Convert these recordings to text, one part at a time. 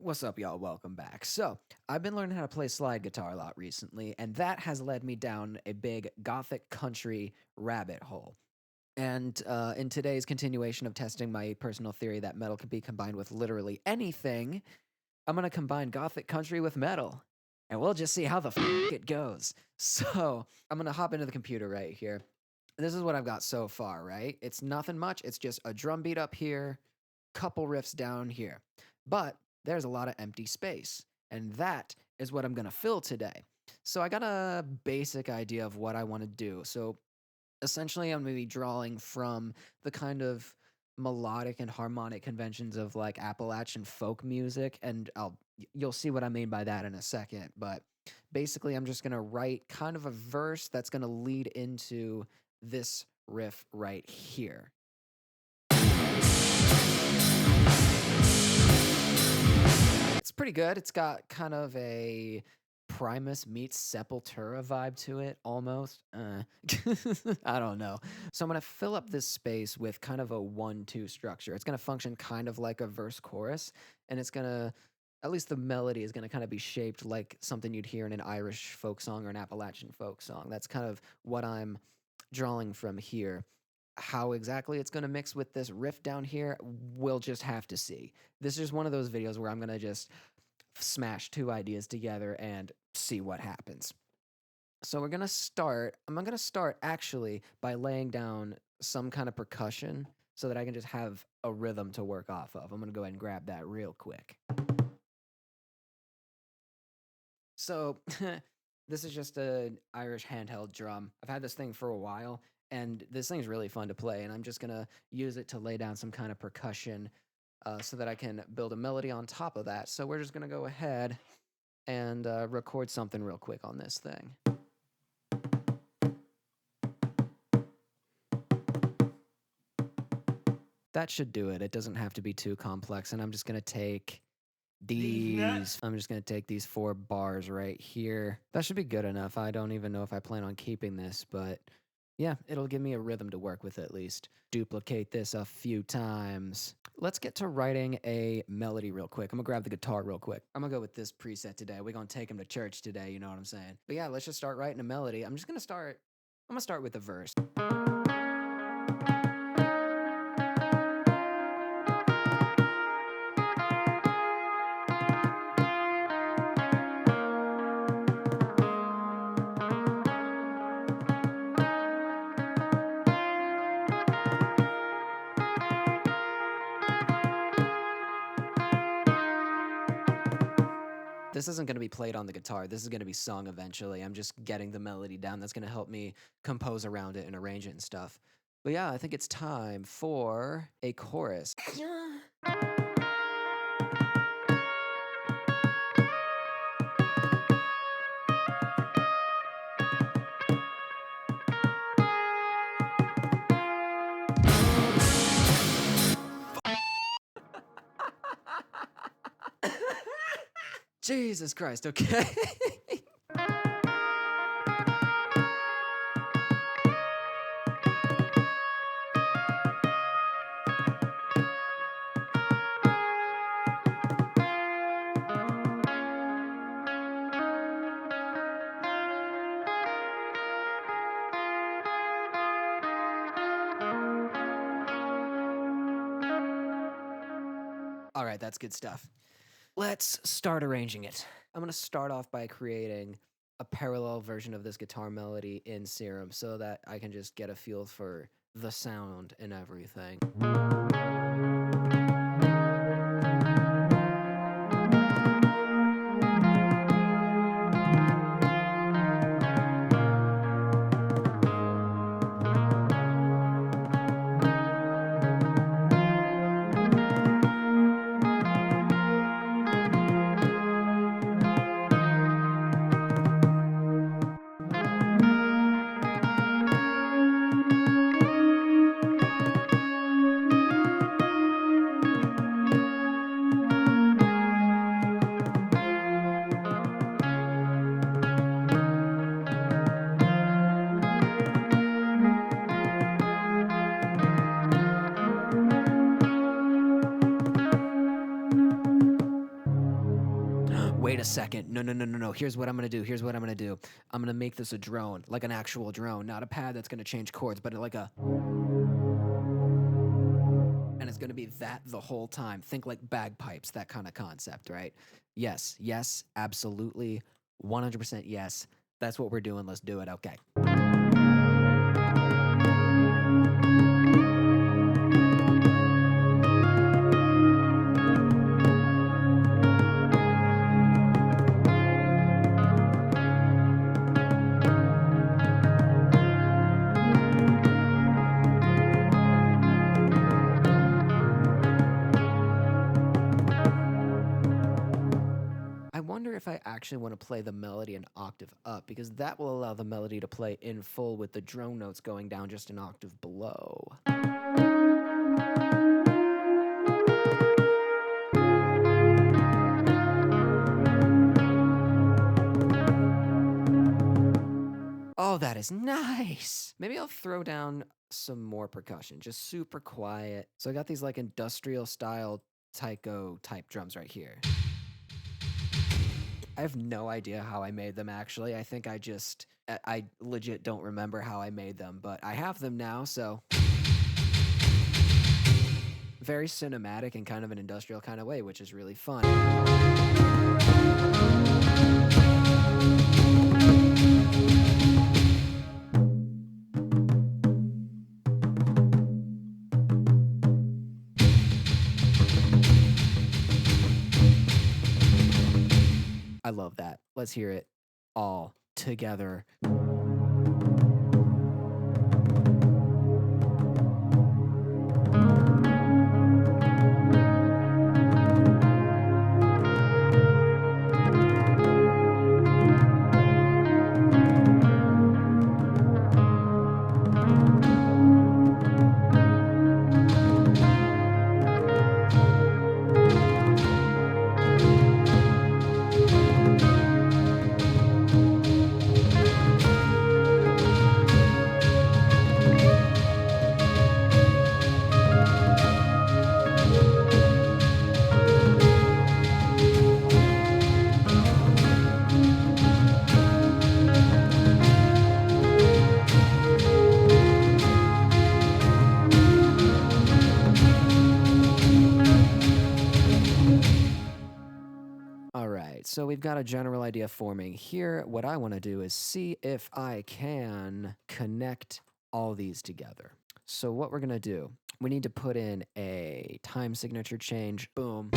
What's up, y'all? Welcome back. So, I've been learning how to play slide guitar a lot recently, and that has led me down a big gothic country rabbit hole. And in today's continuation of testing my personal theory that metal can be combined with literally anything, I'm going to combine gothic country with metal. And we'll just see how the it goes. So, I'm going to hop into the computer right here. This is what I've got so far, right? It's nothing much. It's just a drum beat up here, couple riffs down here. But there's a lot of empty space, and that is what I'm going to fill today. So I got a basic idea of what I want to do. So essentially, I'm going to be drawing from the kind of melodic and harmonic conventions of like Appalachian folk music, and you'll see what I mean by that in a second. But basically, I'm just going to write kind of a verse that's going to lead into this riff right here. It's pretty good. It's got kind of a Primus meets Sepultura vibe to it, almost. I don't know. So I'm going to fill up this space with kind of a 1-2 structure. It's going to function kind of like a verse chorus, and it's going to, at least the melody is going to kind of be shaped like something you'd hear in an Irish folk song or an Appalachian folk song. That's kind of what I'm drawing from here. How exactly it's going to mix with this riff down here, we'll just have to see. This is one of those videos where I'm going to just smash two ideas together and see what happens. So I'm going to start actually by laying down some kind of percussion so that I can just have a rhythm to work off of. I'm going to go ahead and grab that real quick. So this is just an Irish handheld drum. I've had this thing for a while, and this thing's really fun to play, and I'm just gonna use it to lay down some kind of percussion so that I can build a melody on top of that. So we're just gonna go ahead and record something real quick on this thing. That should do it. It doesn't have to be too complex, and I'm just gonna take these 4 bars right here. That should be good enough. I don't even know if I plan on keeping this, but yeah, it'll give me a rhythm to work with at least. Duplicate this a few times. Let's get to writing a melody real quick. I'm gonna grab the guitar real quick. I'm gonna go with this preset today. We're gonna take him to church today, you know what I'm saying? But yeah, let's just start writing a melody. I'm gonna start with the verse. This isn't going to be played on the guitar. This is going to be sung eventually. I'm just getting the melody down. That's going to help me compose around it and arrange it and stuff. But yeah, I think it's time for a chorus. Jesus Christ, okay. All right, that's good stuff. Let's start arranging it. I'm going to start off by creating a parallel version of this guitar melody in Serum so that I can just get a feel for the sound and everything. Wait a second. No, no, no, no, no. Here's what I'm going to do. Here's what I'm going to do. I'm going to make this a drone, like an actual drone, not a pad that's going to change chords, but like a. And it's going to be that the whole time. Think like bagpipes, that kind of concept, right? Yes, yes, absolutely. 100% yes. That's what we're doing. Let's do it. Okay. I wonder if I actually want to play the melody an octave up, because that will allow the melody to play in full with the drone notes going down just an octave below. Oh, that is nice. Maybe I'll throw down some more percussion, just super quiet. So I got these like industrial style taiko type drums right here. I have no idea how I made them, actually. I think I legit don't remember how I made them, but I have them now, so. Very cinematic and kind of an industrial kind of way, which is really fun. I love that. Let's hear it all together. All right, so we've got a general idea forming here. What I want to do is see if I can connect all these together. So what we're going to do, we need to put in a time signature change. Boom.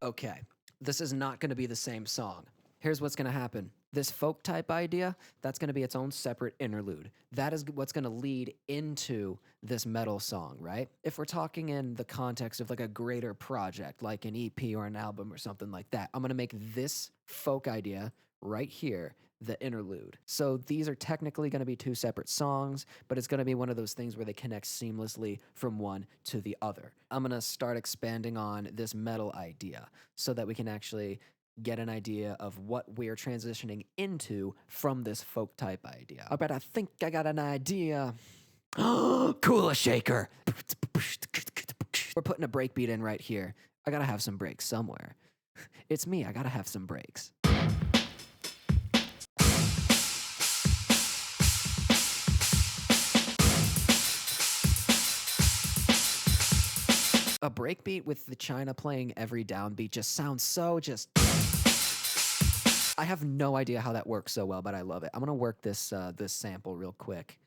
Okay, this is not going to be the same song. Here's what's going to happen. This folk type idea, that's going to be its own separate interlude. That is what's going to lead into this metal song, right? If we're talking in the context of like a greater project, like an EP or an album or something like that, I'm going to make this folk idea right here the interlude. So these are technically going to be two separate songs, but it's going to be one of those things where they connect seamlessly from one to the other. I'm going to start expanding on this metal idea so that we can actually get an idea of what we're transitioning into from this folk type idea. All right, I think I got an idea. Cooler shaker. We're putting a breakbeat in right here. I gotta have some breaks somewhere. It's me, I gotta have some breaks. A breakbeat with the China playing every downbeat just sounds so I have no idea how that works so well, but I love it. I'm gonna work this this sample real quick.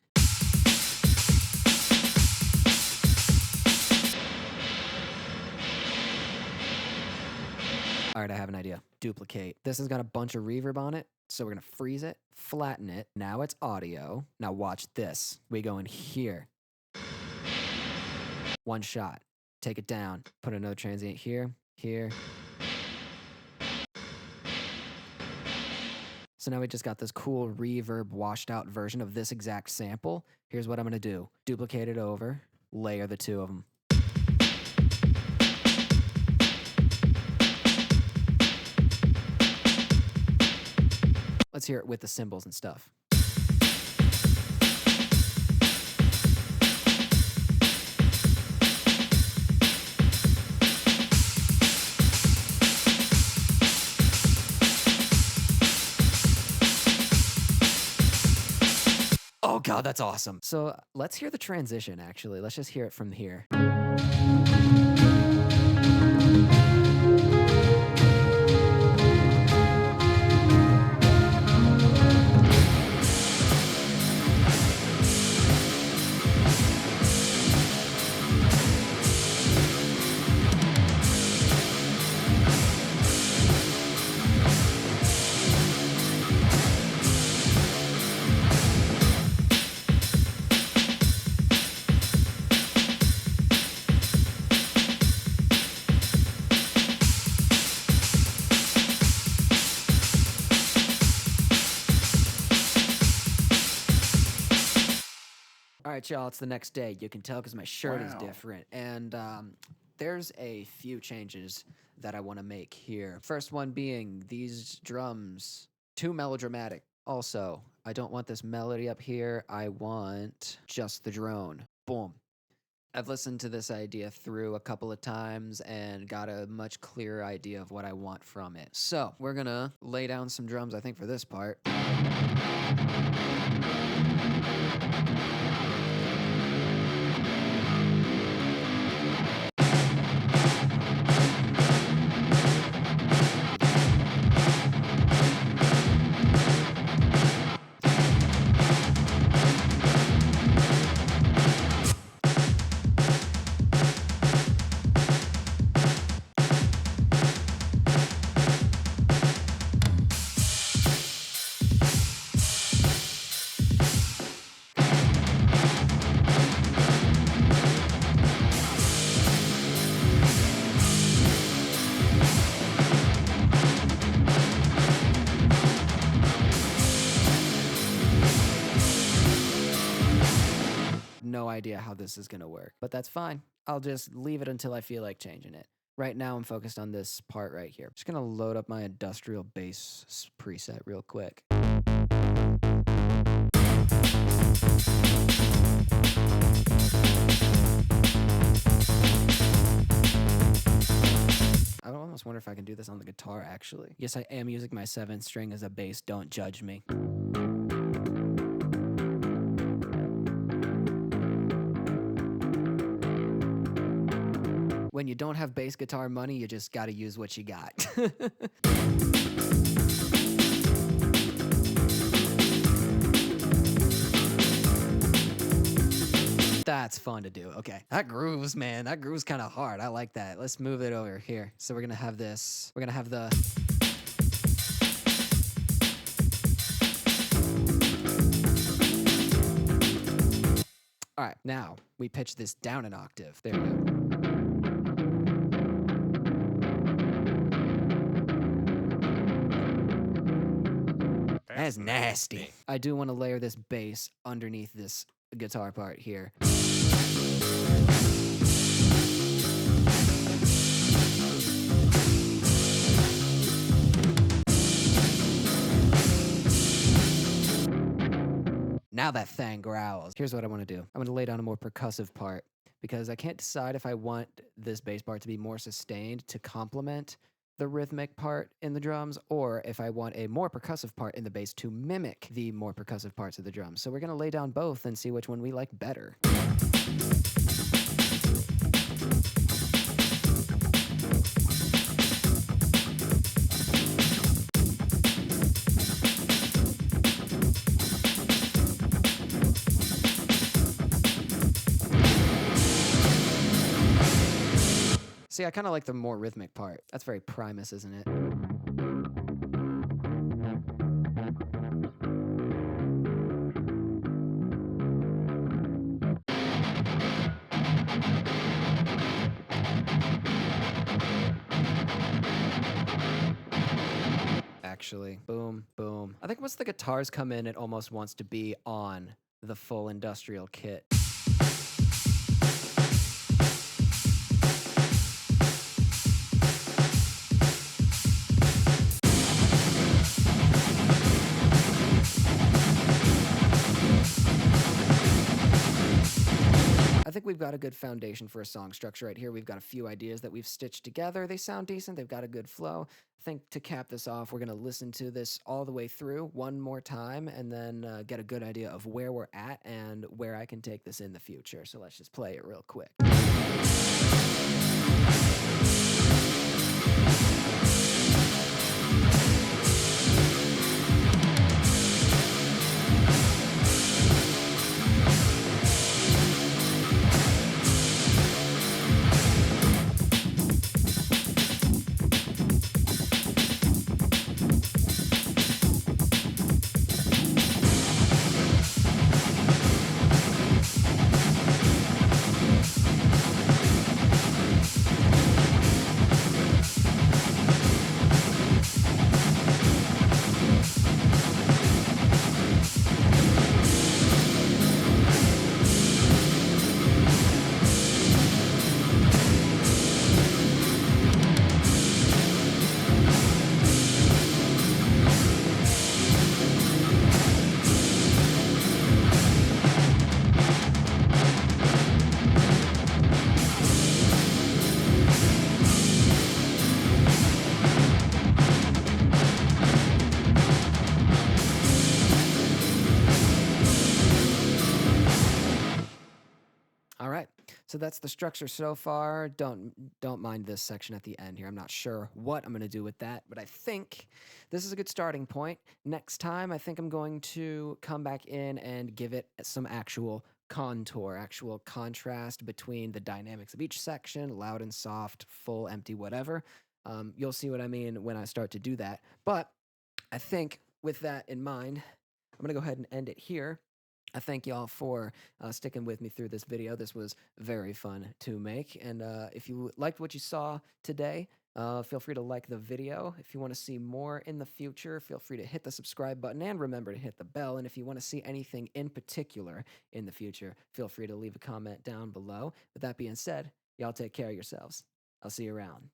All right, I have an idea. Duplicate. This has got a bunch of reverb on it, so we're gonna freeze it, flatten it. Now it's audio. Now watch this. We go in here. One shot. Take it down. Put another transient here, here. So now we just got this cool reverb washed out version of this exact sample. Here's what I'm gonna do. Duplicate it over, layer the two of them. Let's hear it with the cymbals and stuff. Oh, that's awesome. So let's hear the transition, actually. Let's just hear it from here. All right, y'all, it's the next day. You can tell because my shirt is different. And there's a few changes that I want to make here. First one being these drums, too melodramatic. Also, I don't want this melody up here. I want just the drone. Boom. I've listened to this idea through a couple of times and got a much clearer idea of what I want from it. So we're going to lay down some drums, I think, for this part. No idea how this is going to work, but that's fine. I'll just leave it until I feel like changing it. Right now, I'm focused on this part right here. Just going to load up my industrial bass preset real quick. I almost wonder if I can do this on the guitar, actually. Yes, I am using my 7th string as a bass. Don't judge me. When you don't have bass guitar money, you just gotta use what you got. That's fun to do. Okay. That grooves, man. That grooves kind of hard. I like that. Let's move it over here. So we're gonna have this. We're gonna have the... All right, now we pitch this down an octave. There we go. That's nasty. I do want to layer this bass underneath this guitar part here. Now that thing growls. Here's what I want to do. I'm going to lay down a more percussive part because I can't decide if I want this bass part to be more sustained to complement the rhythmic part in the drums, or if I want a more percussive part in the bass to mimic the more percussive parts of the drums. So we're gonna lay down both and see which one we like better. See, I kind of like the more rhythmic part. That's very Primus, isn't it? Actually, boom, boom. I think once the guitars come in, it almost wants to be on the full industrial kit. I I think we've got a good foundation for a song structure right here. We've got a few ideas that we've stitched together. They sound decent, they've got a good flow. I think to cap this off, we're going to listen to this all the way through one more time and then get a good idea of where we're at and where I can take this in the future. So let's just play it real quick. All right. So that's the structure so far. Don't mind this section at the end here. I'm not sure what I'm going to do with that, but I think this is a good starting point. Next time, I think I'm going to come back in and give it some actual contour, actual contrast between the dynamics of each section, loud and soft, full, empty, whatever. You'll see what I mean when I start to do that. But I think with that in mind, I'm going to go ahead and end it here. I thank y'all for sticking with me through this video. This was very fun to make. And if you liked what you saw today, feel free to like the video. If you want to see more in the future, feel free to hit the subscribe button and remember to hit the bell. And if you want to see anything in particular in the future, feel free to leave a comment down below. With that being said, y'all take care of yourselves. I'll see you around.